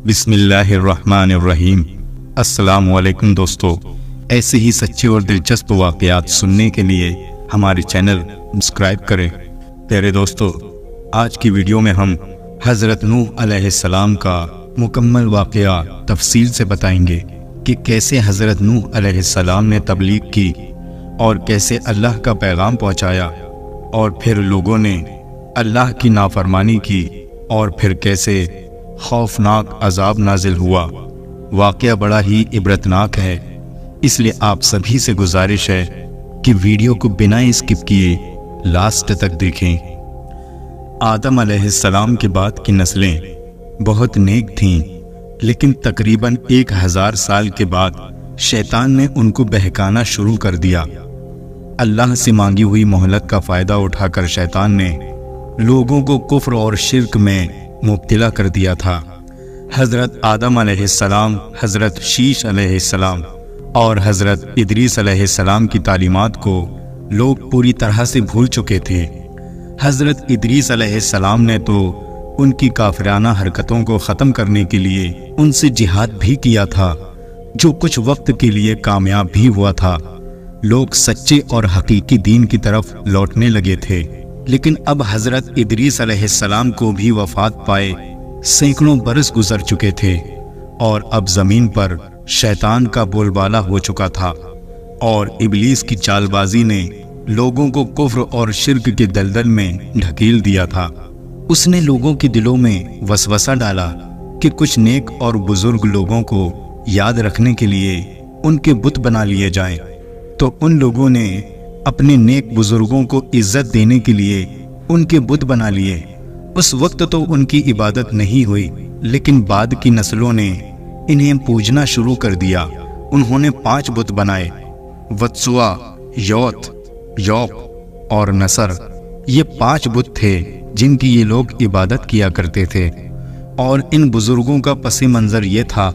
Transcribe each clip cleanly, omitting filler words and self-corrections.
بسم اللہ الرحمن الرحیم۔ السلام علیکم دوستو، ایسے ہی سچے اور دلچسپ واقعات سننے کے لیے ہمارے چینل سبسکرائب کریں۔ پیارے دوستو، آج کی ویڈیو میں ہم حضرت نوح علیہ السلام کا مکمل واقعہ تفصیل سے بتائیں گے کہ کیسے حضرت نوح علیہ السلام نے تبلیغ کی اور کیسے اللہ کا پیغام پہنچایا، اور پھر لوگوں نے اللہ کی نافرمانی کی، اور پھر کیسے خوفناک عذاب نازل ہوا۔ واقعہ بڑا ہی عبرتناک ہے، اس لیے آپ سبھی سے گزارش ہے کہ ویڈیو کو بنا اسکپ کیے لاسٹ تک دیکھیں۔ آدم علیہ السلام کے بعد کی نسلیں بہت نیک تھیں، لیکن تقریباً 1000 سال کے بعد شیطان نے ان کو بہکانا شروع کر دیا۔ اللہ سے مانگی ہوئی مہلت کا فائدہ اٹھا کر شیطان نے لوگوں کو کفر اور شرک میں مبتلا کر دیا تھا۔ حضرت آدم علیہ السلام، حضرت شیش علیہ السلام اور حضرت ادریس علیہ السلام کی تعلیمات کو لوگ پوری طرح سے بھول چکے تھے۔ حضرت ادریس علیہ السلام نے تو ان کی کافرانہ حرکتوں کو ختم کرنے کے لیے ان سے جہاد بھی کیا تھا، جو کچھ وقت کے لیے کامیاب بھی ہوا تھا۔ لوگ سچے اور حقیقی دین کی طرف لوٹنے لگے تھے، لیکن اب حضرت ادریس علیہ السلام کو بھی وفات پائے سینکڑوں برس گزر چکے تھے، اور اب زمین پر شیطان کا بول بالا ہو چکا تھا، اور ابلیس کی چال بازی نے لوگوں کو کفر اور شرک کے دلدل میں ڈھکیل دیا تھا۔ اس نے لوگوں کے دلوں میں وسوسہ ڈالا کہ کچھ نیک اور بزرگ لوگوں کو یاد رکھنے کے لیے ان کے بت بنا لیے جائیں، تو ان لوگوں نے اپنے نیک بزرگوں کو عزت دینے کے لیے ان کے بت بنا لیے۔ اس وقت تو ان کی عبادت نہیں ہوئی، لیکن بعد کی نسلوں نے انہیں پوجنا شروع کر دیا۔ انہوں نے 5 بت بنائے، وتسوا، یوت، یوق اور نصر۔ یہ 5 بت تھے جن کی یہ لوگ عبادت کیا کرتے تھے، اور ان بزرگوں کا پس منظر یہ تھا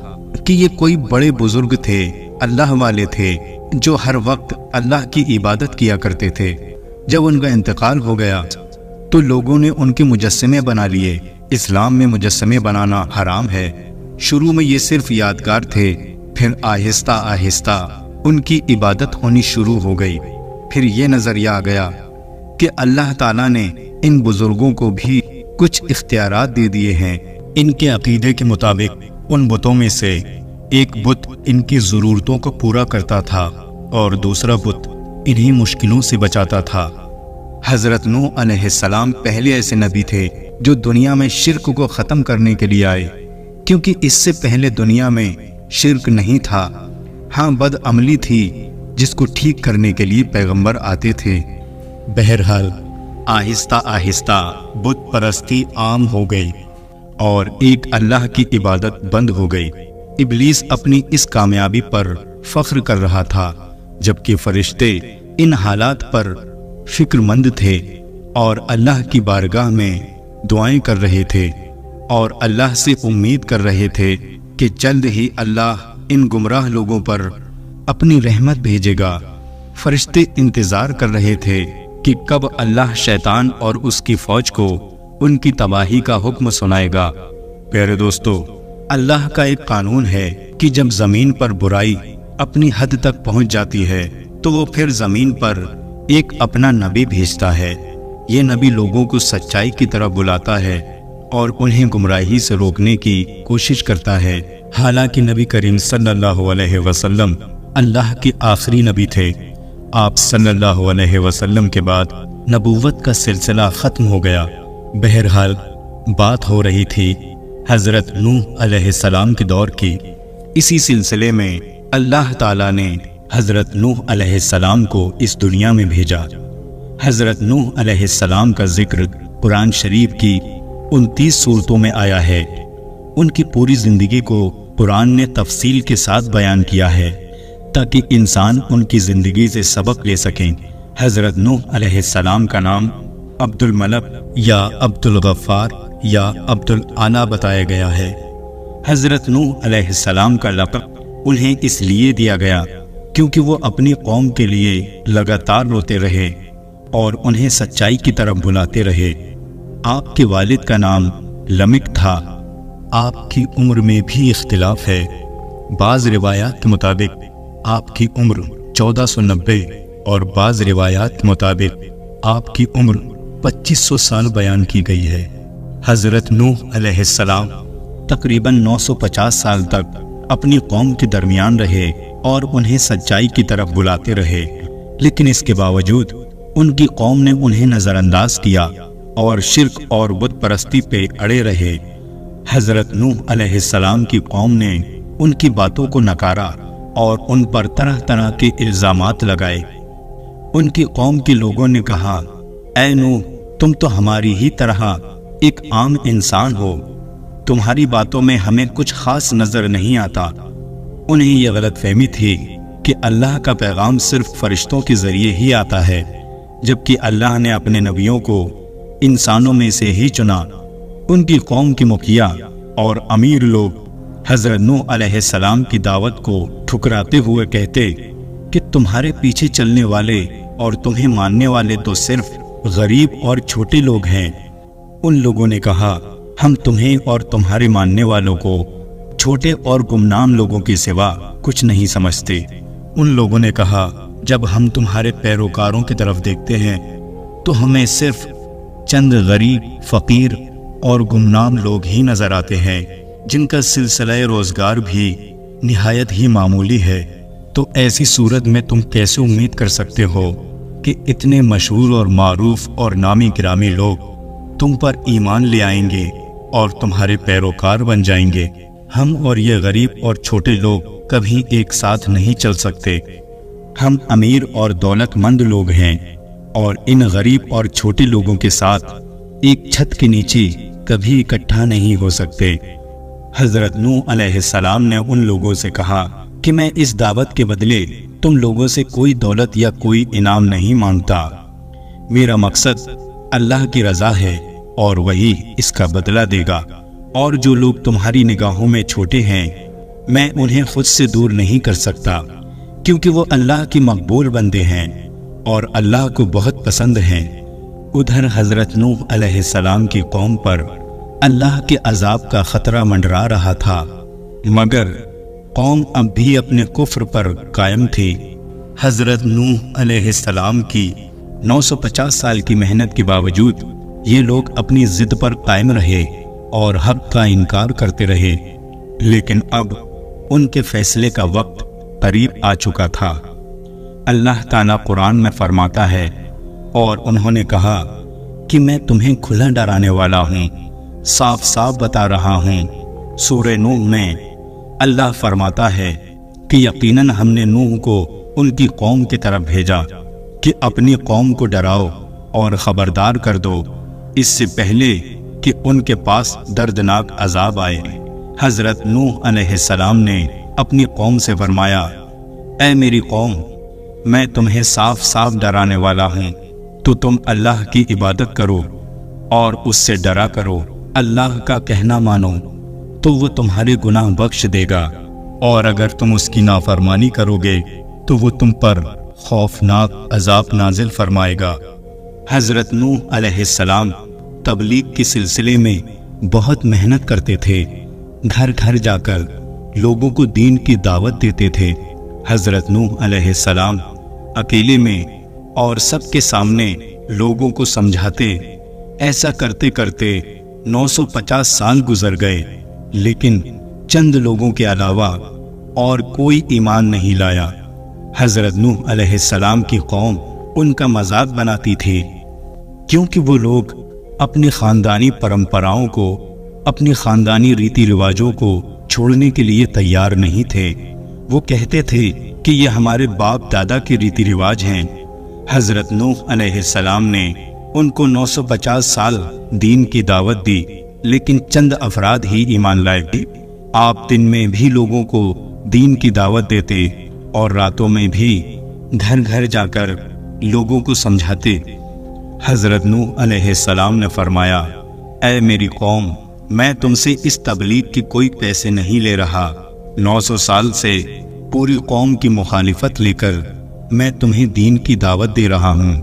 کہ یہ کوئی بڑے بزرگ تھے، اللہ والے تھے، جو ہر وقت اللہ کی عبادت کیا کرتے تھے۔ جب ان کا انتقال ہو گیا تو لوگوں نے ان کے مجسمے بنا لیے۔ اسلام میں مجسمے بنانا حرام ہے۔ شروع میں یہ صرف یادگار تھے، پھر آہستہ آہستہ ان کی عبادت ہونی شروع ہو گئی۔ پھر یہ نظریہ آ گیا کہ اللہ تعالیٰ نے ان بزرگوں کو بھی کچھ اختیارات دے دیے ہیں۔ ان کے عقیدے کے مطابق ان بتوں میں سے ایک بت ان کی ضرورتوں کو پورا کرتا تھا، اور دوسرا بت انہیں مشکلوں سے بچاتا تھا۔ حضرت نوح علیہ السلام پہلے ایسے نبی تھے جو دنیا میں شرک کو ختم کرنے کے لیے آئے، کیونکہ اس سے پہلے دنیا میں شرک نہیں تھا۔ ہاں، بد عملی تھی جس کو ٹھیک کرنے کے لیے پیغمبر آتے تھے۔ بہرحال آہستہ آہستہ بت پرستی عام ہو گئی، اور ایک اللہ کی عبادت بند ہو گئی۔ ابلیس اپنی اس کامیابی پر فخر کر رہا تھا، جبکہ فرشتے ان حالات پر فکر مند تھے اور اللہ کی بارگاہ میں دعائیں کر رہے تھے، اور اللہ سے امید کر رہے تھے کہ جلد ہی اللہ ان گمراہ لوگوں پر اپنی رحمت بھیجے گا۔ فرشتے انتظار کر رہے تھے کہ کب اللہ شیطان اور اس کی فوج کو ان کی تباہی کا حکم سنائے گا۔ پیارے دوستو، اللہ کا ایک قانون ہے کہ جب زمین پر برائی اپنی حد تک پہنچ جاتی ہے تو وہ پھر زمین پر ایک اپنا نبی بھیجتا ہے۔ یہ نبی لوگوں کو سچائی کی طرف بلاتا ہے اور انہیں گمراہی سے روکنے کی کوشش کرتا ہے۔ حالانکہ نبی کریم صلی اللہ علیہ وسلم اللہ کے آخری نبی تھے۔ آپ صلی اللہ علیہ وسلم کے بعد نبوت کا سلسلہ ختم ہو گیا۔ بہرحال بات ہو رہی تھی حضرت نوح علیہ السلام کے دور کی۔ اسی سلسلے میں اللہ تعالیٰ نے حضرت نوح علیہ السلام کو اس دنیا میں بھیجا۔ حضرت نوح علیہ السلام کا ذکر قرآن شریف کی 29 سورتوں میں آیا ہے۔ ان کی پوری زندگی کو قرآن نے تفصیل کے ساتھ بیان کیا ہے تاکہ انسان ان کی زندگی سے سبق لے سکیں۔ حضرت نوح علیہ السلام کا نام عبد الملک یا عبد الغفار یا عبد الاعلی بتایا گیا ہے۔ حضرت نوح علیہ السلام کا لقب انہیں اس لیے دیا گیا کیونکہ وہ اپنی قوم کے لیے لگاتار روتے رہے اور انہیں سچائی کی طرف بلاتے رہے۔ آپ کے والد کا نام لمک تھا آپ کی عمر میں بھی اختلاف ہے۔ بعض روایات کے مطابق آپ کی عمر 1490 اور بعض روایات کے مطابق آپ کی عمر 2500 سال بیان کی گئی ہے۔ حضرت نوح علیہ السلام تقریباً 950 سال تک اپنی قوم کے درمیان رہے اور انہیں سچائی کی طرف بلاتے رہے، لیکن اس کے باوجود ان کی قوم نے انہیں نظر انداز کیا اور شرک اور بت پرستی پہ اڑے رہے۔ حضرت نوح علیہ السلام کی قوم نے ان کی باتوں کو نکارا اور ان پر طرح طرح کے الزامات لگائے۔ ان کی قوم کے لوگوں نے کہا، اے نوح، تم تو ہماری ہی طرح ایک عام انسان ہو، تمہاری باتوں میں ہمیں کچھ خاص نظر نہیں آتا۔ انہیں یہ غلط فہمی تھی کہ اللہ کا پیغام صرف فرشتوں کے ذریعے ہی آتا ہے، جبکہ اللہ نے اپنے نبیوں کو انسانوں میں سے ہی چنا۔ ان کی قوم کے مکھیا اور امیر لوگ حضرت نوح علیہ السلام کی دعوت کو ٹھکراتے ہوئے کہتے کہ تمہارے پیچھے چلنے والے اور تمہیں ماننے والے تو صرف غریب اور چھوٹے لوگ ہیں۔ ان لوگوں نے کہا، ہم تمہیں اور تمہارے ماننے والوں کو چھوٹے اور گمنام لوگوں کے سوا کچھ نہیں سمجھتے۔ ان لوگوں نے کہا، جب ہم تمہارے پیروکاروں کی طرف دیکھتے ہیں تو ہمیں صرف چند غریب، فقیر اور گمنام لوگ ہی نظر آتے ہیں، جن کا سلسلہ روزگار بھی نہایت ہی معمولی ہے۔ تو ایسی صورت میں تم کیسے امید کر سکتے ہو کہ اتنے مشہور اور معروف اور نامی گرامی لوگ تم پر ایمان لے آئیں گے اور تمہارے پیروکار بن جائیں گے؟ ہم اور یہ غریب اور چھوٹے لوگ کبھی ایک ساتھ نہیں چل سکتے۔ ہم امیر اور دولت مند لوگ ہیں اور ان غریب اور چھوٹے لوگوں کے ساتھ ایک چھت کے نیچے کبھی اکٹھا نہیں ہو سکتے۔ حضرت نوح علیہ السلام نے ان لوگوں سے کہا کہ میں اس دعوت کے بدلے تم لوگوں سے کوئی دولت یا کوئی انعام نہیں مانگتا۔ میرا مقصد اللہ کی رضا ہے اور وہی اس کا بدلہ دے گا، اور جو لوگ تمہاری نگاہوں میں چھوٹے ہیں میں انہیں خود سے دور نہیں کر سکتا، کیونکہ وہ اللہ کی مقبول بندے ہیں اور اللہ کو بہت پسند ہیں۔ ادھر حضرت نوح علیہ السلام کی قوم پر اللہ کے عذاب کا خطرہ منڈرا رہا تھا، مگر قوم اب بھی اپنے کفر پر قائم تھی۔ حضرت نوح علیہ السلام کی 950 سال کی محنت کے باوجود یہ لوگ اپنی ضد پر قائم رہے اور حق کا انکار کرتے رہے، لیکن اب ان کے فیصلے کا وقت قریب آ چکا تھا۔ اللہ تعالیٰ قرآن میں فرماتا ہے، اور انہوں نے کہا کہ میں تمہیں کھلا ڈرانے والا ہوں، صاف صاف بتا رہا ہوں۔ سورہ نوح میں اللہ فرماتا ہے کہ یقیناً ہم نے نوح کو ان کی قوم کی طرف بھیجا کہ اپنی قوم کو ڈراؤ اور خبردار کر دو، اس سے پہلے کہ ان کے پاس دردناک عذاب آئے۔ حضرت نوح علیہ السلام نے اپنی قوم سے فرمایا، اے میری قوم، میں تمہیں صاف صاف ڈرانے والا ہوں، تو تم اللہ کی عبادت کرو اور اس سے ڈرا کرو۔ اللہ کا کہنا مانو تو وہ تمہارے گناہ بخش دے گا، اور اگر تم اس کی نافرمانی کرو گے تو وہ تم پر خوفناک عذاب نازل فرمائے گا۔ حضرت نوح علیہ السلام تبلیغ کے سلسلے میں بہت محنت کرتے تھے، گھر گھر جا کر لوگوں کو دین کی دعوت دیتے تھے۔ حضرت نوح علیہ السلام اکیلے میں اور سب کے سامنے لوگوں کو سمجھاتے، ایسا کرتے کرتے 950 سال گزر گئے، لیکن چند لوگوں کے علاوہ اور کوئی ایمان نہیں لایا۔ حضرت نوح علیہ السلام کی قوم ان کا مذاق بناتی تھی، کیونکہ وہ لوگ اپنی خاندانی پرمپراؤں کو، اپنی خاندانی ریتی رواجوں کو چھوڑنے کے لیے تیار نہیں تھے۔ وہ کہتے تھے کہ یہ ہمارے باپ دادا کے ریتی رواج ہیں۔ حضرت نوح علیہ السلام نے ان کو 950 سال دین کی دعوت دی، لیکن چند افراد ہی ایمان لائے۔ آپ دن میں بھی لوگوں کو دین کی دعوت دیتے اور راتوں میں بھی گھر گھر جا کر لوگوں کو سمجھاتے۔ حضرت نوح علیہ السلام نے فرمایا، اے میری قوم، میں تم سے اس تبلیغ کی کوئی پیسے نہیں لے رہا۔ 900 سال سے پوری قوم کی مخالفت لے کر میں تمہیں دین کی دعوت دے رہا ہوں،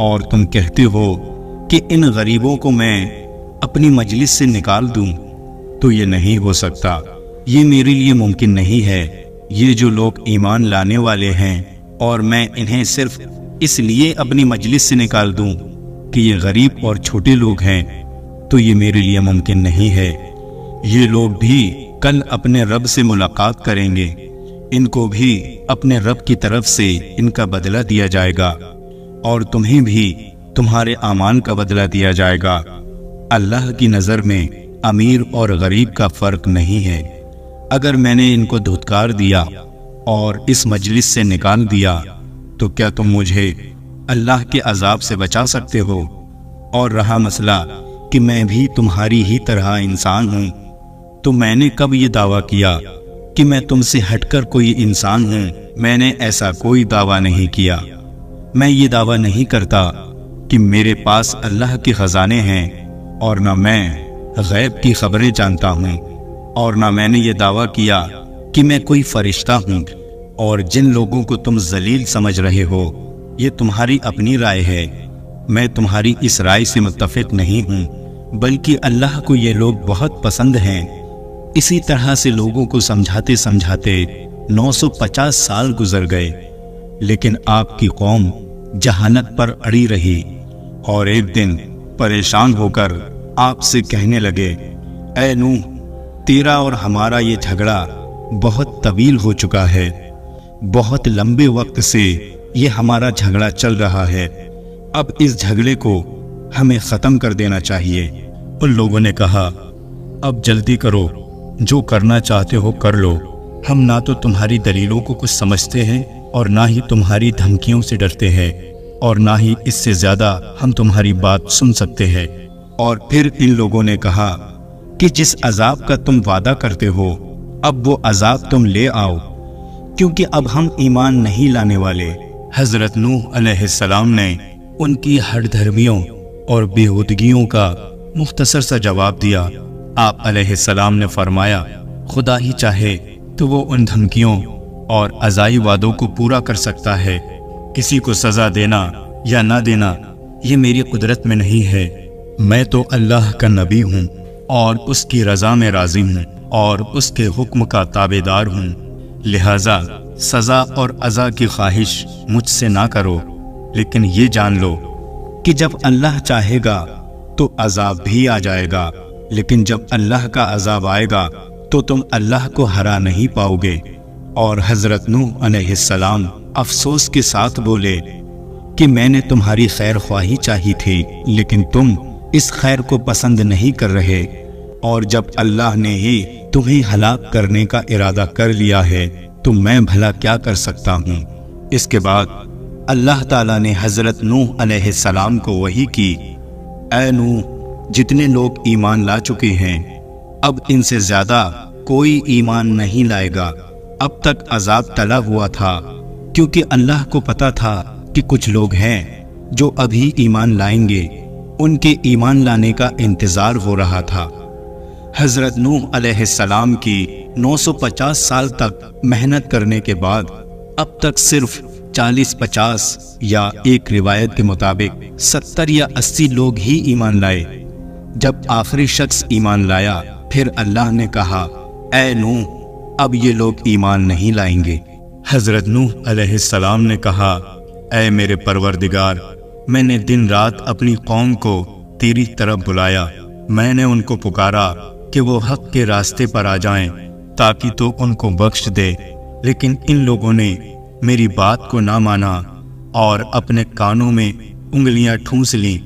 اور تم کہتے ہو کہ ان غریبوں کو میں اپنی مجلس سے نکال دوں۔ تو یہ نہیں ہو سکتا، یہ میرے لیے ممکن نہیں ہے۔ یہ جو لوگ ایمان لانے والے ہیں اور میں انہیں صرف اس لیے اپنی مجلس سے نکال دوں کہ یہ غریب اور چھوٹے لوگ ہیں، تو یہ میرے لیے ممکن نہیں ہے۔ یہ لوگ بھی کل اپنے رب سے ملاقات کریں گے، ان کو بھی اپنے رب کی طرف سے ان کا بدلہ دیا جائے گا، اور تمہیں بھی تمہارے اعمال کا بدلہ دیا جائے گا۔ اللہ کی نظر میں امیر اور غریب کا فرق نہیں ہے۔ اگر میں نے ان کو دھتکار دیا اور اس مجلس سے نکال دیا تو کیا تم مجھے اللہ کے عذاب سے بچا سکتے ہو؟ اور رہا مسئلہ کہ میں بھی تمہاری ہی طرح انسان ہوں، تو میں نے کب یہ دعویٰ کیا کہ میں تم سے ہٹ کر کوئی انسان ہوں؟ میں نے ایسا کوئی دعویٰ نہیں کیا۔ میں یہ دعویٰ نہیں کرتا کہ میرے پاس اللہ کے خزانے ہیں، اور نہ میں غیب کی خبریں جانتا ہوں، اور نہ میں نے یہ دعویٰ کیا کہ میں کوئی فرشتہ ہوں۔ اور جن لوگوں کو تم ذلیل سمجھ رہے ہو، یہ تمہاری اپنی رائے ہے، میں تمہاری اس رائے سے متفق نہیں ہوں، بلکہ اللہ کو یہ لوگ بہت پسند ہیں۔ اسی طرح سے لوگوں کو سمجھاتے سمجھاتے 950 سال گزر گئے، لیکن آپ کی قوم جہالت پر اڑی رہی، اور ایک دن پریشان ہو کر آپ سے کہنے لگے، اے نوح، تیرا اور ہمارا یہ جھگڑا بہت طویل ہو چکا ہے، بہت لمبے وقت سے یہ ہمارا جھگڑا چل رہا ہے، اب اس جھگڑے کو ہمیں ختم کر دینا چاہیے۔ ان لوگوں نے کہا، اب جلدی کرو، جو کرنا چاہتے ہو کر لو، ہم نہ تو تمہاری دلیلوں کو کچھ سمجھتے ہیں اور نہ ہی تمہاری دھمکیوں سے ڈرتے ہیں، اور نہ ہی اس سے زیادہ ہم تمہاری بات سن سکتے ہیں۔ اور پھر ان لوگوں نے کہا کہ جس عذاب کا تم وعدہ کرتے ہو، اب وہ عذاب تم لے آؤ، کیونکہ اب ہم ایمان نہیں لانے والے۔ حضرت نوح علیہ السلام نے ان کی ہٹ دھرمیوں اور بیہودگیوں کا مختصر سا جواب دیا۔ آپ علیہ السلام نے فرمایا، خدا ہی چاہے تو وہ ان دھمکیوں اور عزائی وعدوں کو پورا کر سکتا ہے۔ کسی کو سزا دینا یا نہ دینا یہ میری قدرت میں نہیں ہے۔ میں تو اللہ کا نبی ہوں اور اس کی رضا میں راضی ہوں اور اس کے حکم کا تابع دار ہوں، لہذا سزا اور عزا کی خواہش مجھ سے نہ کرو، لیکن یہ جان لو کہ جب اللہ چاہے گا تو عذاب بھی آ جائے گا، لیکن جب اللہ کا عذاب آئے گا تو تم اللہ کو ہرا نہیں پاؤ گے۔ اور حضرت نوح علیہ السلام افسوس کے ساتھ بولے کہ میں نے تمہاری خیر خواہی چاہی تھی، لیکن تم اس خیر کو پسند نہیں کر رہے، اور جب اللہ نے ہی تمہیں ہلاک کرنے کا ارادہ کر لیا ہے تو میں بھلا کیا کر سکتا ہوں۔ اس کے بعد اللہ تعالیٰ نے حضرت نوح علیہ السلام کو وحی کی، اے نوح، جتنے لوگ ایمان لا چکے ہیں اب ان سے زیادہ کوئی ایمان نہیں لائے گا۔ اب تک عذاب ٹلا ہوا تھا کیونکہ اللہ کو پتا تھا کہ کچھ لوگ ہیں جو ابھی ایمان لائیں گے، ان کے ایمان لانے کا انتظار ہو رہا تھا۔ حضرت نوح علیہ السلام کی 950 سال تک محنت کرنے کے بعد اب تک صرف 40-50 یا ایک روایت کے مطابق 70 یا 80 لوگ ہی ایمان لائے۔ جب آخری شخص ایمان لایا پھر اللہ نے کہا، اے نوح، اب یہ لوگ ایمان نہیں لائیں گے۔ حضرت نوح علیہ السلام نے کہا، اے میرے پروردگار، میں نے دن رات اپنی قوم کو تیری طرف بلایا، میں نے ان کو پکارا کہ وہ حق کے راستے پر آ جائیں تاکہ تو ان کو بخش دے، لیکن ان لوگوں نے میری بات کو نہ مانا اور اپنے کانوں میں انگلیاں ٹھونس لیں۔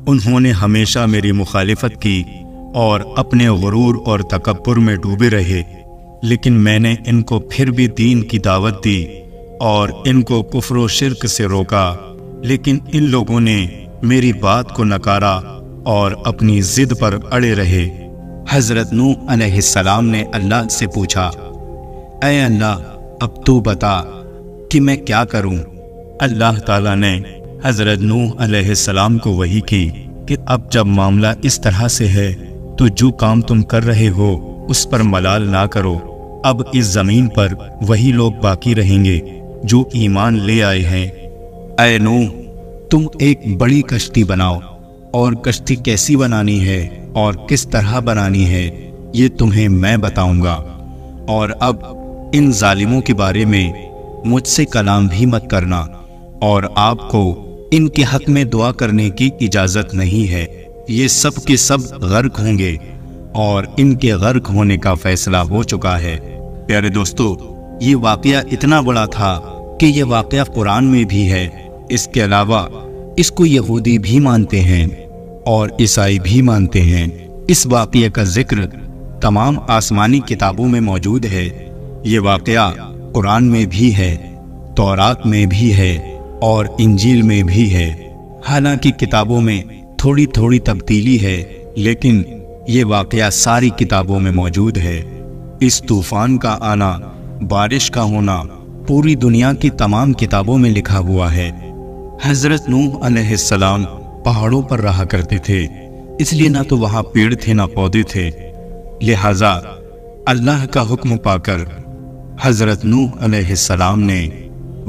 انہوں نے ہمیشہ میری مخالفت کی اور اپنے غرور اور تکبر میں ڈوبے رہے، لیکن میں نے ان کو پھر بھی دین کی دعوت دی اور ان کو کفر و شرک سے روکا، لیکن ان لوگوں نے میری بات کو نکارا اور اپنی ضد پر اڑے رہے۔ حضرت نوح علیہ السلام نے اللہ سے پوچھا، اے اللہ، اب تو بتا کہ میں کیا کروں؟ اللہ تعالیٰ نے حضرت نوح علیہ السلام کو وحی کی کہ اب جب معاملہ اس طرح سے ہے تو جو کام تم کر رہے ہو اس پر ملال نہ کرو، اب اس زمین پر وہی لوگ باقی رہیں گے جو ایمان لے آئے ہیں۔ اے نوح، تم ایک بڑی کشتی بناؤ، اور کشتی کیسی بنانی ہے اور کس طرح بنانی ہے یہ تمہیں میں بتاؤں گا، اور اب ان ظالموں کے بارے میں مجھ سے کلام بھی مت کرنا، اور آپ کو ان کے حق میں دعا کرنے کی اجازت نہیں ہے۔ یہ سب کے سب غرق ہوں گے، اور ان کے غرق ہونے کا فیصلہ ہو چکا ہے۔ پیارے دوستو، یہ واقعہ اتنا بڑا تھا کہ یہ واقعہ قرآن میں بھی ہے۔ اس کے علاوہ اس کو یہودی بھی مانتے ہیں اور عیسائی بھی مانتے ہیں۔ اس واقعے کا ذکر تمام آسمانی کتابوں میں موجود ہے۔ یہ واقعہ قرآن میں بھی ہے، تورات میں بھی ہے اور انجیل میں بھی ہے۔ حالانکہ کتابوں میں تھوڑی تھوڑی تبدیلی ہے، لیکن یہ واقعہ ساری کتابوں میں موجود ہے۔ اس طوفان کا آنا، بارش کا ہونا پوری دنیا کی تمام کتابوں میں لکھا ہوا ہے۔ حضرت نوح علیہ السلام پہاڑوں پر رہا کرتے تھے، اس لیے نہ تو وہاں پیڑ تھے نہ پودے تھے، لہذا اللہ کا حکم پا کر حضرت نوح علیہ السلام نے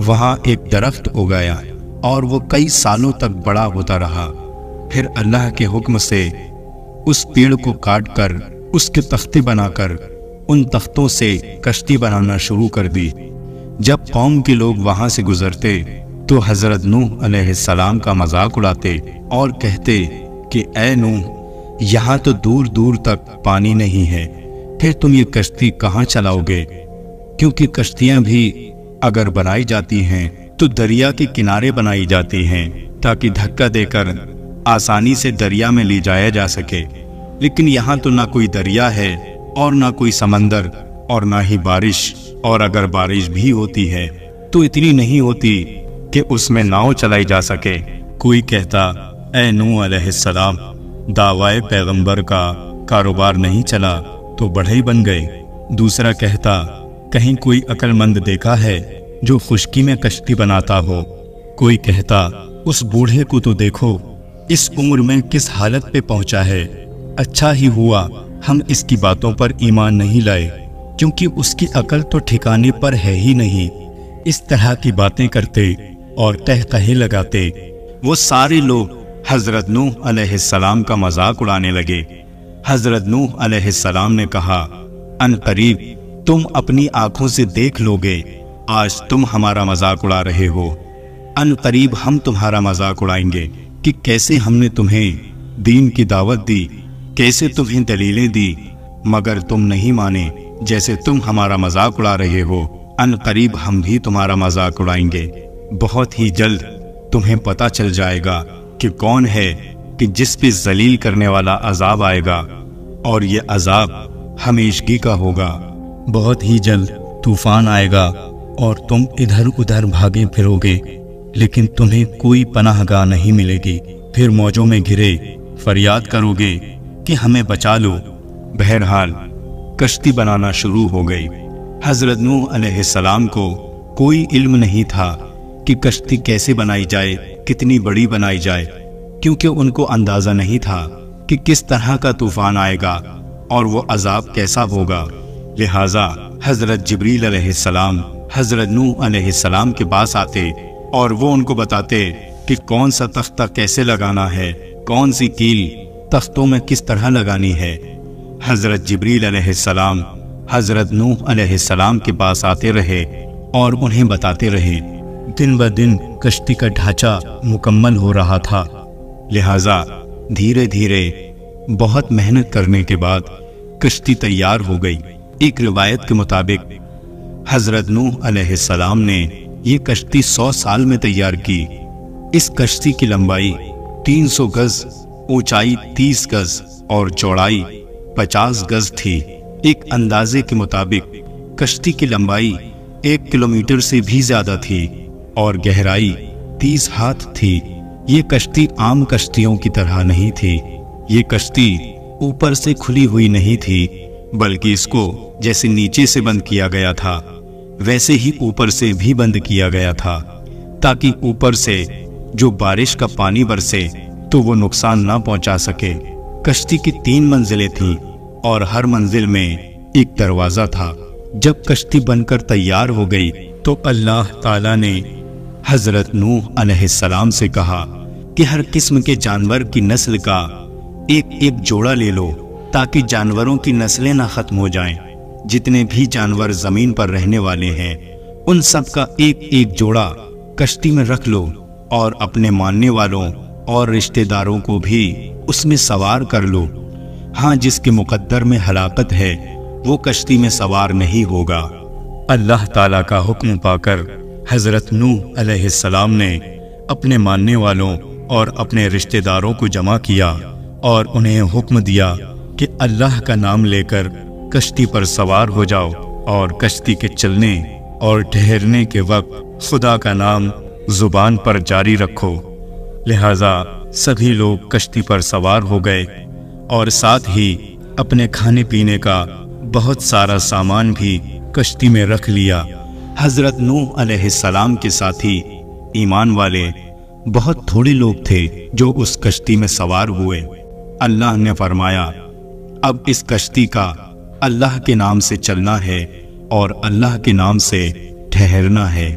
وہاں ایک درخت اگایا اور وہ کئی سالوں تک بڑا ہوتا رہا۔ پھر اللہ کے حکم سے اس پیڑ کو کاٹ کر اس کے تختے بنا کر ان تختوں سے کشتی بنانا شروع کر دی۔ جب قوم کے لوگ وہاں سے گزرتے تو حضرت نوح علیہ السلام کا مذاق اڑاتے اور کہتے کہ اے نوح، یہاں تو دور دور تک پانی نہیں ہے، پھر تم یہ کشتی کہاں چلاؤ گے؟ کیونکہ کشتیاں بھی اگر بنائی جاتی ہیں تو دریا کے کنارے بنائی جاتی ہیں تاکہ دھکا دے کر آسانی سے دریا میں لے جایا جا سکے، لیکن یہاں تو نہ کوئی دریا ہے اور نہ کوئی سمندر اور نہ ہی بارش، اور اگر بارش بھی ہوتی ہے تو اتنی نہیں ہوتی کہ اس میں ناؤ چلائی جا سکے۔ کوئی کہتا اے نوح علیہ السلام، دعوی پیغمبر کا کاروبار نہیں چلا تو بڑھئی بن گئے۔ دوسرا کہتا کہیں کوئی عقل مند دیکھا ہے جو خشکی میں کشتی بناتا ہو؟ کوئی کہتا اس بوڑھے کو تو دیکھو، اس عمر میں کس حالت پہ پہنچا ہے، اچھا ہی ہوا ہم اس کی باتوں پر ایمان نہیں لائے، کیونکہ اس کی عقل تو ٹھکانے پر ہے ہی نہیں۔ اس طرح کی باتیں کرتے اور قہقہے لگاتے۔ وہ سارے لوگ حضرت نوح علیہ السلام کا مذاق اڑانے لگے۔ حضرت نوح علیہ السلام نے کہا ان قریب تم اپنی آنکھوں سے دیکھ لو گے، آج تم ہمارا مذاق اڑا رہے ہو، ان قریب ہم تمہارا مذاق اڑائیں گے کہ کیسے ہم نے تمہیں دین کی دعوت دی، کیسے تمہیں دلیلیں دی، مگر تم نہیں مانے، جیسے تم ہمارا مذاق اڑا رہے ہو، ان قریب ہم بھی تمہارا مذاق اڑائیں گے۔ بہت ہی جلد تمہیں پتہ چل جائے گا کہ کون ہے کہ جس پہ ذلیل کرنے والا عذاب آئے گا، اور یہ عذاب ہمیشگی کا ہوگا۔ بہت ہی جلد طوفان آئے گا اور تم ادھر ادھر بھاگے پھرو گے، لیکن تمہیں کوئی پناہ گاہ نہیں ملے گی۔ پھر موجوں میں گھرے فریاد کرو گے کہ ہمیں بچا لو۔ بہرحال کشتی بنانا شروع ہو گئی۔ حضرت نوح علیہ السلام کو کوئی علم نہیں تھا کہ کشتی کیسے بنائی جائے، کتنی بڑی بنائی جائے، کیونکہ ان کو اندازہ نہیں تھا کہ کس طرح کا طوفان آئے گا اور وہ عذاب کیسا ہوگا۔ لہٰذا حضرت جبریل علیہ السلام حضرت نوح علیہ السلام کے پاس آتے اور وہ ان کو بتاتے کہ کون سا تختہ کیسے لگانا ہے، کون سی کیل تختوں میں کس طرح لگانی ہے۔ حضرت جبریل علیہ السلام حضرت نوح علیہ السلام کے پاس آتے رہے اور انہیں بتاتے رہے۔ دن بدن کشتی کا ڈھانچہ مکمل ہو رہا تھا، لہٰذا دھیرے دھیرے بہت محنت کرنے کے بعد کشتی تیار ہو گئی۔ ایک روایت کے مطابق حضرت نوح علیہ السلام نے یہ کشتی 100 سال میں تیار کی۔ اس کشتی کی لمبائی 300 گز، اونچائی 30 گز اور چوڑائی 50 گز تھی۔ ایک اندازے کے مطابق کشتی کی لمبائی 1 کلومیٹر سے بھی زیادہ تھی اور گہرائی 30 ہاتھ تھی۔ یہ کشتی عام کشتیوں کی طرح نہیں تھی۔ یہ کشتی اوپر سے کھلی ہوئی نہیں تھی، بلکہ اس کو جیسے نیچے سے بند کیا گیا تھا ویسے ہی اوپر سے بھی بند کیا گیا تھا، تاکہ اوپر سے جو بارش کا پانی برسے تو وہ نقصان نہ پہنچا سکے۔ کشتی کی 3 منزلیں تھیں اور ہر منزل میں ایک دروازہ تھا۔ جب کشتی بن کر تیار ہو گئی تو اللہ تعالیٰ نے حضرت نوح علیہ السلام سے کہا کہ ہر قسم کے جانور کی نسل کا ایک ایک جوڑا لے لو تاکہ جانوروں کی نسلیں نہ ختم ہو جائیں۔ جتنے بھی جانور زمین پر رہنے والے ہیں ان سب کا ایک ایک جوڑا کشتی میں رکھ لو، اور اپنے ماننے والوں اور رشتہ داروں کو بھی اس میں سوار کر لو۔ ہاں، جس کے مقدر میں ہلاکت ہے وہ کشتی میں سوار نہیں ہوگا۔ اللہ تعالیٰ کا حکم پا کر حضرت نوح علیہ السلام نے اپنے ماننے والوں اور اپنے رشتہ داروں کو جمع کیا اور انہیں حکم دیا کہ اللہ کا نام لے کر کشتی پر سوار ہو جاؤ، اور کشتی کے چلنے اور ٹھہرنے کے وقت خدا کا نام زبان پر جاری رکھو۔ لہذا سبھی لوگ کشتی پر سوار ہو گئے اور ساتھ ہی اپنے کھانے پینے کا بہت سارا سامان بھی کشتی میں رکھ لیا۔ حضرت نوح علیہ السلام کے ساتھی ایمان والے بہت تھوڑے لوگ تھے جو اس کشتی میں سوار ہوئے۔ اللہ نے فرمایا، اب اس کشتی کا اللہ کے نام سے چلنا ہے اور اللہ کے نام سے ٹھہرنا ہے،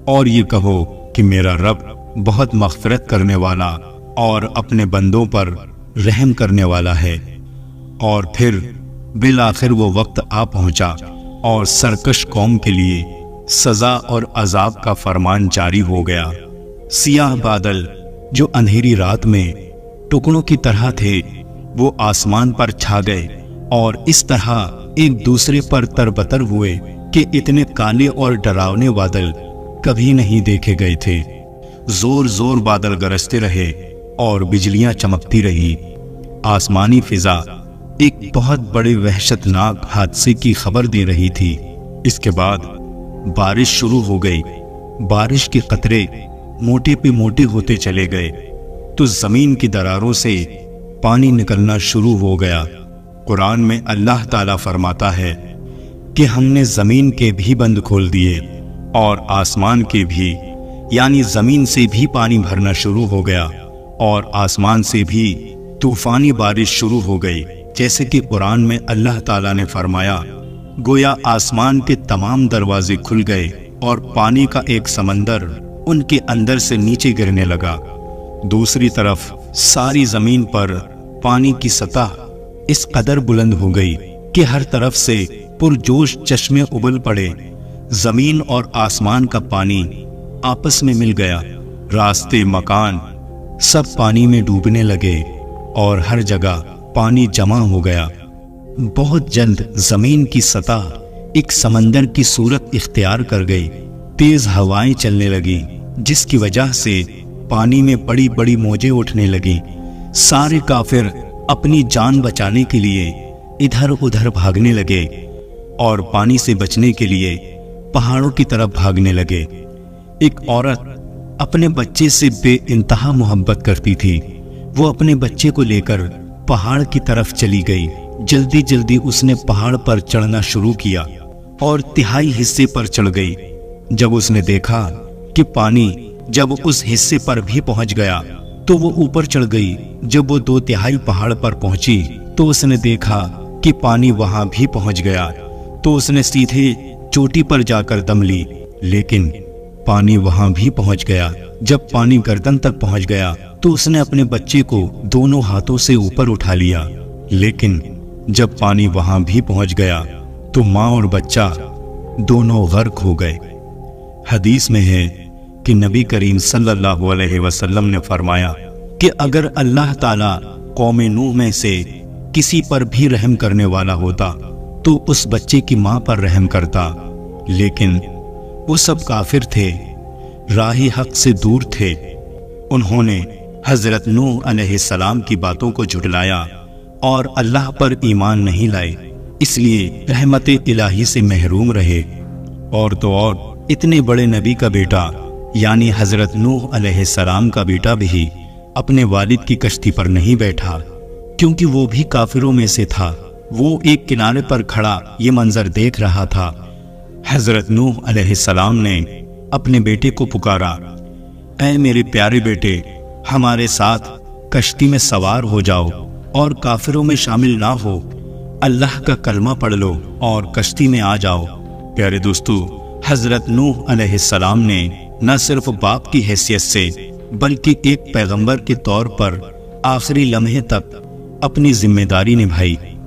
اور یہ کہو کہ میرا رب بہت مغفرت کرنے والا اور اپنے بندوں پر رحم کرنے والا ہے۔ اور پھر بالآخر وہ وقت آ پہنچا اور سرکش قوم کے لیے سزا اور عذاب کا فرمان جاری ہو گیا۔ سیاہ بادل جو اندھیری رات میں ٹکڑوں کی طرح تھے وہ آسمان پر چھا گئے اور اس طرح ایک دوسرے پر تربتر ہوئے کہ اتنے کالے اور ڈراونے بادل کبھی نہیں دیکھے گئے تھے۔ زور زور بادل گرجتے رہے اور بجلیاں چمکتی رہی۔ آسمانی فضا ایک بہت بڑے وحشتناک حادثے کی خبر دے رہی تھی۔ اس کے بعد بارش شروع ہو گئی۔ بارش کے قطرے موٹے پہ موٹے ہوتے چلے گئے تو زمین کی دراروں سے پانی نکلنا شروع ہو گیا۔ قرآن میں اللہ تعالیٰ فرماتا ہے کہ ہم نے زمین کے بھی بند کھول دیے اور آسمان کے بھی، یعنی زمین سے بھی پانی بھرنا شروع ہو گیا اور آسمان سے بھی طوفانی بارش شروع ہو گئی۔ جیسے کہ قرآن میں اللہ تعالیٰ نے فرمایا، گویا آسمان کے تمام دروازے کھل گئے اور پانی کا ایک سمندر ان کے اندر سے نیچے گرنے لگا۔ دوسری طرف ساری زمین پر پانی کی سطح اس قدر بلند ہو گئی کہ ہر طرف سے پرجوش چشمے ابل پڑے۔ زمین اور آسمان کا پانی آپس میں مل گیا، راستے، مکان سب پانی میں ڈوبنے لگے اور ہر جگہ پانی جمع ہو گیا۔ بہت جلد زمین کی سطح ایک سمندر کی صورت اختیار کر گئی۔ تیز ہوائیں چلنے لگی جس کی وجہ سے پانی میں بڑی بڑی موجیں اٹھنے لگیں۔ سارے کافر اپنی جان بچانے کے لیے ادھر ادھر بھاگنے لگے اور پانی سے بچنے کے لیے پہاڑوں کی طرف بھاگنے لگے۔ ایک عورت اپنے بچے سے بے انتہا محبت کرتی تھی۔ وہ اپنے بچے کو لے کر پہاڑ کی طرف چلی گئی۔ جلدی جلدی اس نے پہاڑ پر چڑھنا شروع کیا اور تہائی حصے پر چڑھ گئی۔ جب اس نے دیکھا کہ پانی جب اس حصے پر بھی پہنچ گیا تو وہ اوپر چڑھ گئی۔ جب وہ 2/3 پہاڑ پر پہنچی تو اس نے دیکھا کہ پانی وہاں بھی پہنچ گیا تو اس نے سیدھے چوٹی پر جا کر دم لی، لیکن پانی وہاں بھی پہنچ گیا۔ جب پانی گردن تک پہنچ گیا تو اس نے اپنے بچے کو دونوں ہاتھوں سے اوپر اٹھا لیا، لیکن جب پانی وہاں بھی پہنچ گیا تو ماں اور بچہ دونوں غرق ہو گئے۔ حدیث میں ہے کہ نبی کریم صلی اللہ علیہ وسلم نے فرمایا کہ اگر اللہ تعالیٰ قوم نوح میں سے کسی پر بھی رحم کرنے والا ہوتا تو اس بچے کی ماں پر رحم کرتا، لیکن وہ سب کافر تھے، راہ حق سے دور تھے۔ انہوں نے حضرت نوح علیہ السلام کی باتوں کو جھٹلایا اور اللہ پر ایمان نہیں لائے، اس لیے رحمت الہی سے محروم رہے۔ اور تو اور اتنے بڑے نبی کا بیٹا یعنی حضرت نوح علیہ السلام کا بیٹا بھی اپنے والد کی کشتی پر نہیں بیٹھا، کیونکہ وہ بھی کافروں میں سے تھا۔ وہ ایک کنارے پر کھڑا یہ منظر دیکھ رہا تھا۔ حضرت نوح علیہ السلام نے اپنے بیٹے کو پکارا، اے میرے پیارے بیٹے، ہمارے ساتھ کشتی میں سوار ہو جاؤ اور کافروں میں شامل نہ ہو، اللہ کا کلمہ پڑھ لو اور کشتی میں آ جاؤ۔ پیارے دوستو، حضرت نوح علیہ السلام نے نہ صرف باپ کی حیثیت سے بلکہ ایک پیغمبر کے طور پر آخری لمحے تک اپنی ذمہ داری نبھائی۔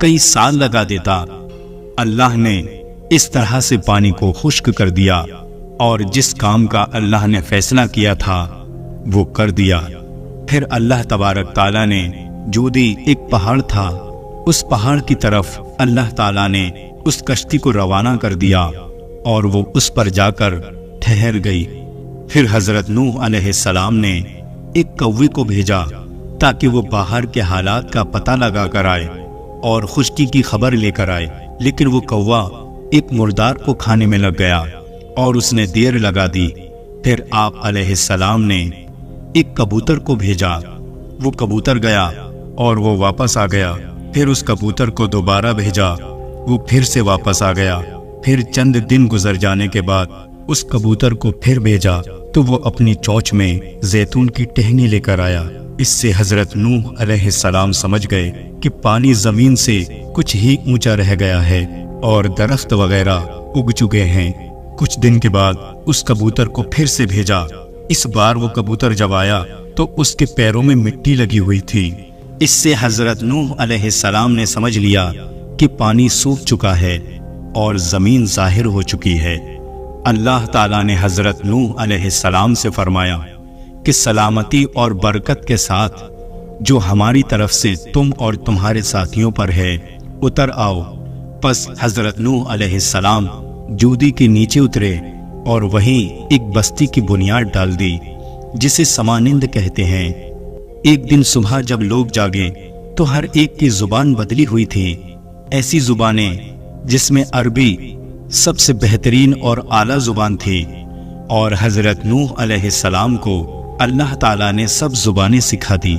کئی سال لگا دیتا۔ اللہ نے اس طرح سے پانی کو خشک کر دیا اور جس کام کا اللہ نے فیصلہ کیا تھا وہ کر دیا۔ پھر اللہ تبارک تعالیٰ نے جودی ایک پہاڑ تھا، اس پہاڑ کی طرف اللہ تعالیٰ نے اس کشتی کو روانہ کر دیا اور وہ اس پر جا کر ٹھہر گئی۔ پھر حضرت نوح علیہ السلام نے ایک کوے کو بھیجا تاکہ وہ باہر کے حالات کا پتہ لگا کر آئے اور خشکی کی خبر لے کر آئے، لیکن وہ کوا ایک مردار کو کھانے میں لگ گیا اور اس نے دیر لگا دی۔ پھر آپ علیہ السلام نے ایک کبوتر کو بھیجا، وہ کبوتر گیا اور وہ واپس آ گیا۔ پھر اس کبوتر کو دوبارہ بھیجا، وہ پھر سے واپس آ گیا۔ پھر چند دن گزر جانے کے بعد اس کبوتر کو پھر بھیجا تو وہ اپنی چونچ میں زیتون کی ٹہنی لے کر آیا۔ اس سے حضرت نوح علیہ السلام سمجھ گئے کہ پانی زمین سے کچھ ہی اونچا رہ گیا ہے اور درخت وغیرہ اگ چکے ہیں۔ کچھ دن کے بعد اس کبوتر کو پھر سے بھیجا۔ اس بار وہ کبوتر جب آیا تو اس کے پیروں میں مٹی لگی ہوئی تھی۔ اس سے حضرت نوح علیہ السلام نے سمجھ لیا کہ پانی سوکھ چکا ہے اور زمین ظاہر ہو چکی ہے۔ اللہ تعالیٰ نے حضرت نوح علیہ السلام سے فرمایا کہ سلامتی اور برکت کے ساتھ جو ہماری طرف سے تم اور تمہارے ساتھیوں پر ہے اتر آؤ۔ پس حضرت نوح علیہ السلام جودی کے نیچے اترے اور وہیں ایک بستی کی بنیاد ڈال دی جسے سمانند کہتے ہیں۔ ایک دن صبح جب لوگ جاگے تو ہر ایک کی زبان بدلی ہوئی تھی، ایسی زبانیں جس میں عربی سب سے بہترین اور اعلیٰ زبان تھی، اور حضرت نوح علیہ السلام کو اللہ تعالیٰ نے سب زبانیں سکھا دی۔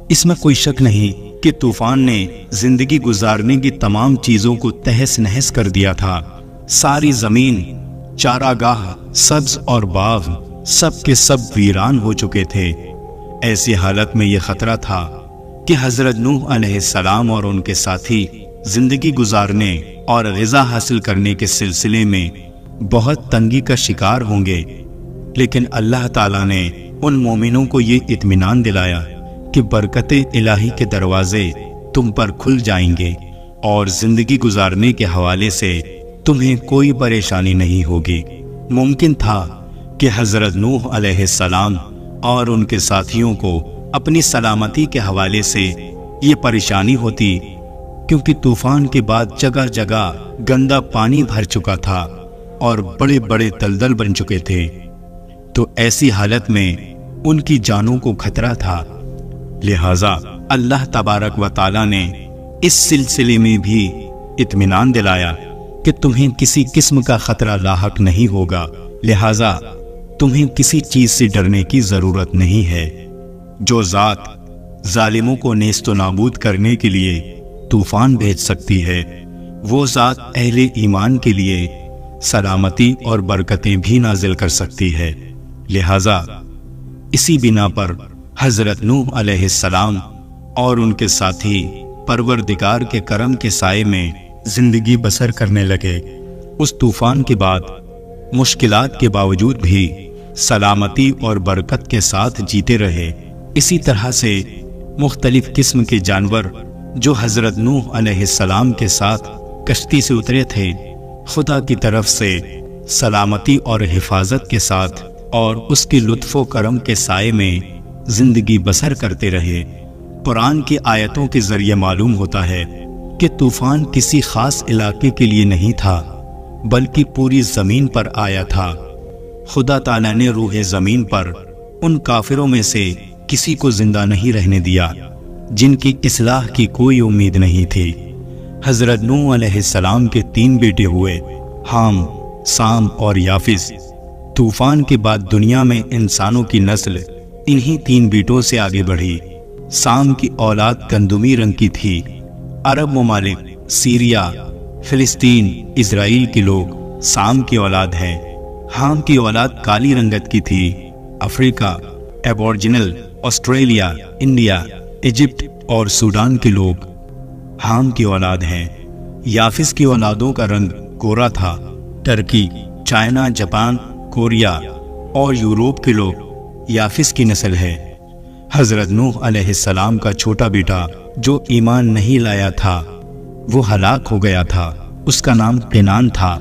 اس میں کوئی شک نہیں کہ طوفان نے زندگی گزارنے کی تمام چیزوں کو تہس نہس کر دیا تھا۔ ساری زمین، چاراگاہ، سبز اور باغ سب کے سب ویران ہو چکے تھے۔ ایسی حالت میں یہ خطرہ تھا کہ حضرت نوح علیہ السلام اور ان کے ساتھی زندگی گزارنے اور غذا حاصل کرنے کے سلسلے میں بہت تنگی کا شکار ہوں گے، لیکن اللہ تعالیٰ نے ان مومنوں کو یہ اطمینان دلایا کہ برکت الہی کے دروازے تم پر کھل جائیں گے اور زندگی گزارنے کے حوالے سے تمہیں کوئی پریشانی نہیں ہوگی۔ ممکن تھا کہ حضرت نوح علیہ السلام اور ان کے ساتھیوں کو اپنی سلامتی کے حوالے سے یہ پریشانی ہوتی، کیونکہ طوفان کے بعد جگہ جگہ گندا پانی بھر چکا تھا اور بڑے بڑے دلدل بن چکے تھے، تو ایسی حالت میں ان کی جانوں کو خطرہ تھا۔ لہٰذا اللہ تبارک و تعالیٰ نے اس سلسلے میں بھی اطمینان دلایا کہ تمہیں کسی قسم کا خطرہ لاحق نہیں ہوگا، لہٰذا تمہیں کسی چیز سے ڈرنے کی ضرورت نہیں ہے۔ جو ذات ظالموں کو نیست و نابود کرنے کے لیے طوفان بھیج سکتی ہے، وہ ذات اہل ایمان کے لیے سلامتی اور برکتیں بھی نازل کر سکتی ہے۔ لہٰذا اسی بنا پر حضرت نوح علیہ السلام اور ان کے ساتھی پروردگار کے کرم کے سائے میں زندگی بسر کرنے لگے۔ اس طوفان کے بعد مشکلات کے باوجود بھی سلامتی اور برکت کے ساتھ جیتے رہے۔ اسی طرح سے مختلف قسم کے جانور جو حضرت نوح علیہ السلام کے ساتھ کشتی سے اترے تھے، خدا کی طرف سے سلامتی اور حفاظت کے ساتھ اور اس کے لطف و کرم کے سائے میں زندگی بسر کرتے رہے۔ قرآن کی آیتوں کے ذریعے معلوم ہوتا ہے کہ طوفان کسی خاص علاقے کے لیے نہیں تھا، بلکہ پوری زمین پر آیا تھا۔ خدا تعالیٰ نے روح زمین پر ان کافروں میں سے کسی کو زندہ نہیں رہنے دیا جن کی اصلاح کی کوئی امید نہیں تھی۔ حضرت نوح علیہ السلام کے 3 بیٹے ہوئے، حام، سام اور یافس۔ طوفان کے بعد دنیا میں انسانوں کی نسل انہی 3 بیٹوں سے آگے بڑھی۔ سام کی اولاد گندمی رنگ کی تھی۔ عرب ممالک، سیریا، فلسطین، اسرائیل کے لوگ سام کی اولاد ہیں۔ حام کی اولاد کالی رنگت کی تھی۔ افریقہ، ایبورجنل، آسٹریلیا، انڈیا، ایجپٹ اور سوڈان کے لوگ حام کی اولاد ہیں۔ یافس کی اولادوں کا رنگ گورا تھا۔ ترکی، چائنا، جاپان، کوریا اور یورپ کے لوگ یافس کی نسل ہے۔ حضرت نوح علیہ السلام کا چھوٹا بیٹا جو ایمان نہیں لایا تھا، وہ ہلاک ہو گیا تھا، اس کا نام کینان تھا،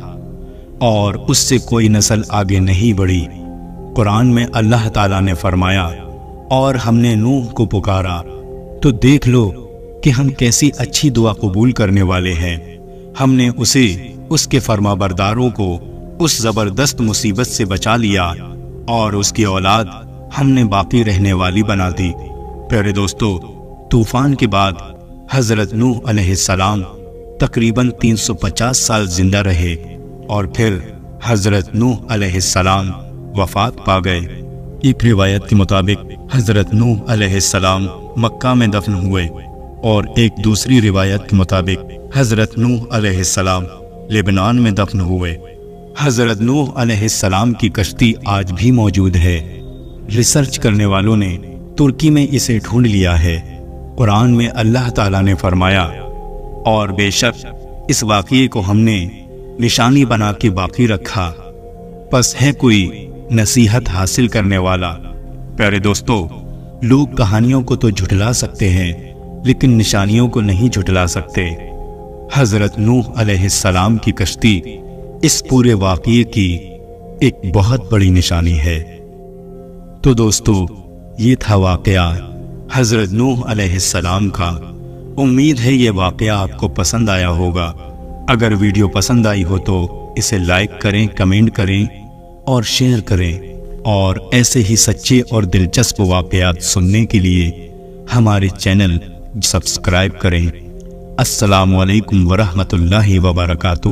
اور اس سے کوئی نسل آگے نہیں بڑھی۔ قرآن میں اللہ تعالیٰ نے فرمایا، اور ہم نے نوح کو پکارا تو دیکھ لو کہ ہم کیسی اچھی دعا قبول کرنے والے ہیں۔ ہم نے اسے، اس کے فرما برداروں کو اس زبردست مصیبت سے بچا لیا، اور اس کی اولاد ہم نے باقی رہنے والی بنا دی۔ پیارے دوستو، طوفان کے بعد حضرت نوح علیہ السلام تقریباً 350 سال زندہ رہے، اور پھر حضرت نوح علیہ السلام وفات پا گئے۔ ایک روایت کے مطابق حضرت نوح علیہ السلام مکہ میں دفن ہوئے، اور ایک دوسری روایت کے مطابق حضرت نوح علیہ السلام لبنان میں دفن ہوئے۔ حضرت نوح علیہ السلام کی کشتی آج بھی موجود ہے۔ ریسرچ کرنے والوں نے ترکی میں اسے ڈھونڈ لیا ہے۔ قرآن میں اللہ تعالیٰ نے فرمایا، اور بے شک اس واقعے کو ہم نے نشانی بنا کے باقی رکھا، پس ہے کوئی نصیحت حاصل کرنے والا۔ پیارے دوستو، لوگ کہانیوں کو تو جھٹلا سکتے ہیں لیکن نشانیوں کو نہیں جھٹلا سکتے۔ حضرت نوح علیہ السلام کی کشتی اس پورے واقعے کی ایک بہت بڑی نشانی ہے۔ تو دوستو، یہ تھا واقعہ حضرت نوح علیہ السلام کا۔ امید ہے یہ واقعہ آپ کو پسند آیا ہوگا۔ اگر ویڈیو پسند آئی ہو تو اسے لائک کریں، کمنٹ کریں اور شیئر کریں، اور ایسے ہی سچے اور دلچسپ واقعات سننے کے لیے ہمارے چینل سبسکرائب کریں۔ السلام علیکم ورحمۃ اللہ وبرکاتہ۔